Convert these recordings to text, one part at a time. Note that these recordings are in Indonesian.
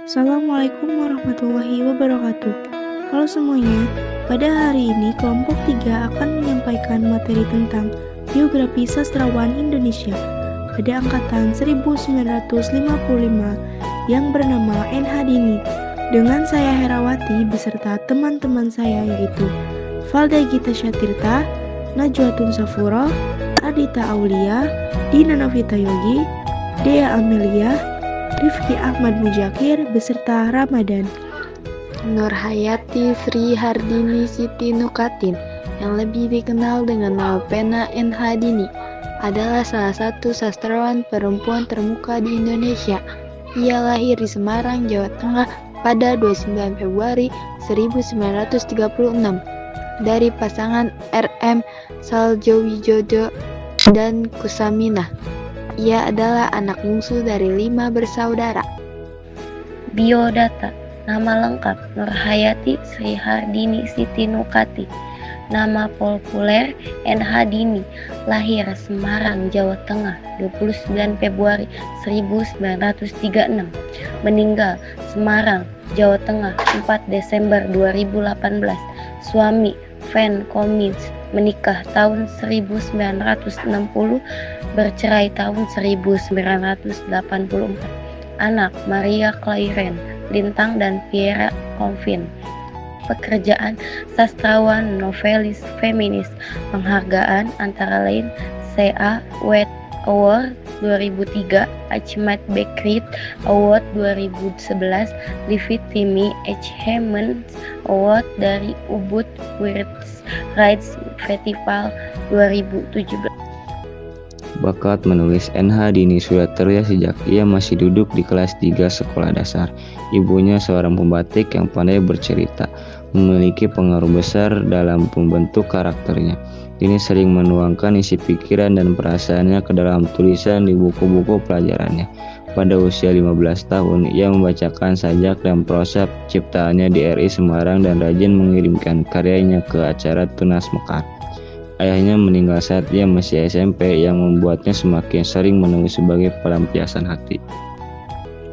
Assalamualaikum warahmatullahi wabarakatuh. Halo semuanya, pada hari ini kelompok 3 akan menyampaikan materi tentang biografi sastrawan Indonesia pada angkatan 1955 yang bernama NH Dini. Dengan saya Herawati beserta teman-teman saya yaitu Valda Gita Syatirta, Najwatun Safuro, Adita Aulia, Dina Novita Yogi, Dea Amelia, Rifki Ahmad Mujakir beserta Ramadan. Nurhayati Sri Hardini Siti Nukatin, yang lebih dikenal dengan nama pena NH Dini, adalah salah satu sastrawan perempuan termuka di Indonesia. Ia lahir di Semarang, Jawa Tengah pada 29 Februari 1936 dari pasangan RM Saljowijodo dan Kusaminah. Ia adalah anak bungsu dari 5 bersaudara. Biodata. Nama lengkap Nurhayati Sri Hardini Siti Nukati. Nama populer NH Dini. Lahir Semarang, Jawa Tengah 29 Februari 1936. Meninggal Semarang, Jawa Tengah 4 Desember 2018. Suami Fen Komins, menikah tahun 1960, bercerai tahun 1984. Anak Maria Clairen Lintang dan Pierre Confin. Pekerjaan sastrawan, novelis, feminis. Penghargaan antara lain C.A. Wade Award 2003, Achmed Bekrit Award 2011, Levittimi H. Hemmens Award dari Ubud World Rights Festival 2017. Bakat menulis NH Dini sudah terlihat sejak ia masih duduk di kelas 3 sekolah dasar. Ibunya seorang pembatik yang pandai bercerita, memiliki pengaruh besar dalam pembentuk karakternya. Dini sering menuangkan isi pikiran dan perasaannya ke dalam tulisan di buku-buku pelajarannya. Pada usia 15 tahun, ia membacakan sajak dan prosa ciptaannya di RI Semarang dan rajin mengirimkan karyanya ke acara Tunas Mekar. Ayahnya meninggal saat ia masih SMP, yang membuatnya semakin sering menulis sebagai pelampiasan hati.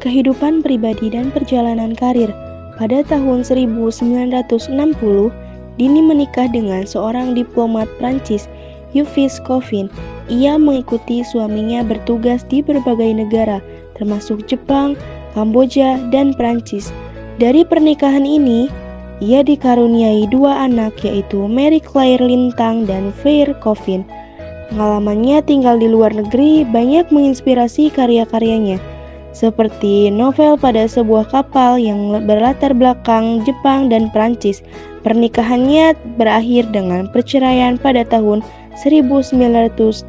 Kehidupan pribadi dan perjalanan karir. Pada tahun 1960, Dini menikah dengan seorang diplomat Prancis, Yves Coffin. Ia mengikuti suaminya bertugas di berbagai negara, termasuk Jepang, Kamboja, dan Prancis. Dari pernikahan ini, ia dikaruniai 2 anak, yaitu Mary Claire Lintang dan Pierre Coffin. Pengalamannya tinggal di luar negeri banyak menginspirasi karya-karyanya, seperti novel Pada Sebuah Kapal yang berlatar belakang Jepang dan Prancis. Pernikahannya berakhir dengan perceraian pada tahun 1984.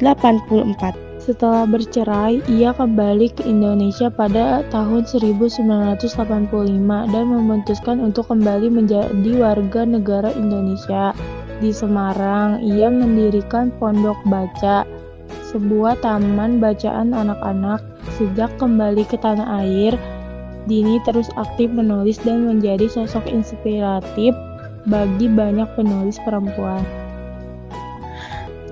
Setelah bercerai, ia kembali ke Indonesia pada tahun 1985 dan memutuskan untuk kembali menjadi warga negara Indonesia. Di Semarang, ia mendirikan Pondok Baca, sebuah taman bacaan anak-anak. Sejak kembali ke tanah air, Dini terus aktif menulis dan menjadi sosok inspiratif bagi banyak penulis perempuan.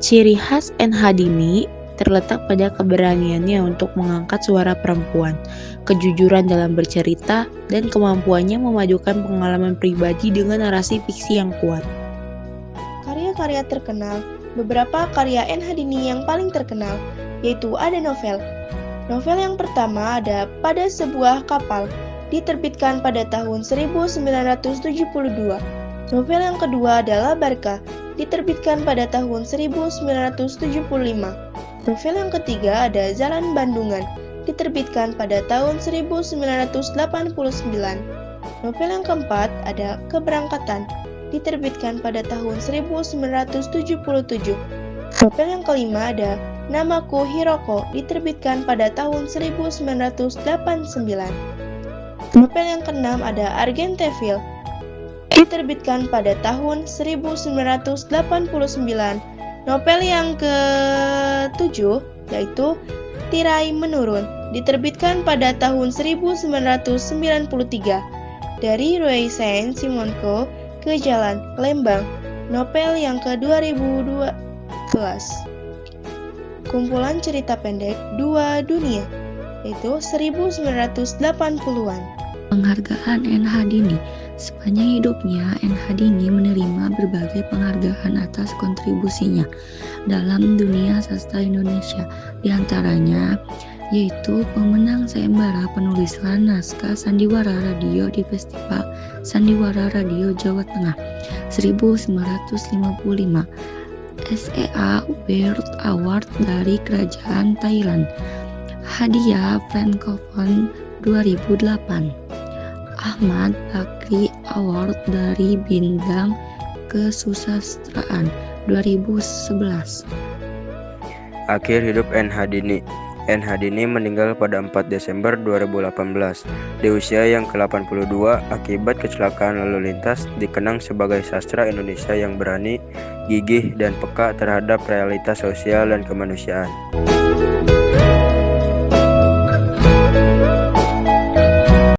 Ciri khas NH Dini terletak pada keberaniannya untuk mengangkat suara perempuan, kejujuran dalam bercerita, dan kemampuannya memadukan pengalaman pribadi dengan narasi fiksi yang kuat. Karya-karya terkenal. Beberapa karya NH Dini yang paling terkenal yaitu ada novel. Novel yang pertama ada Pada Sebuah Kapal, diterbitkan pada tahun 1972. Novel yang kedua adalah Barca, diterbitkan pada tahun 1975. Novel yang ketiga ada Jalan Bandungan, diterbitkan pada tahun 1989. Novel yang keempat ada Keberangkatan, diterbitkan pada tahun 1977. Novel yang kelima ada Namaku Hiroko, diterbitkan pada tahun 1989. Novel yang keenam ada Argenteuil, diterbitkan pada tahun 1989. Novel yang ke-7 yaitu Tirai Menurun, diterbitkan pada tahun 1993. Dari Roy Saint-Simonko ke Jalan Lembang, novel yang ke-2012. Kumpulan cerita pendek Dua Dunia, yaitu 1980-an. Penghargaan NH Dini. Sepanjang hidupnya, NH Dini menerima berbagai penghargaan atas kontribusinya dalam dunia sastra Indonesia. Di antaranya yaitu pemenang sayembara penulisan naskah Sandiwara Radio di Festival Sandiwara Radio Jawa Tengah 1955, SEA World Award dari Kerajaan Thailand, hadiah Frankophone 2008, Ahmad Bakri Award dari Bintang Kesusastraan 2011. Akhir hidup NH Dini. NH Dini meninggal pada 4 Desember 2018 di usia yang ke-82 akibat kecelakaan lalu lintas. Dikenang sebagai sastra Indonesia yang berani, gigih, dan peka terhadap realitas sosial dan kemanusiaan.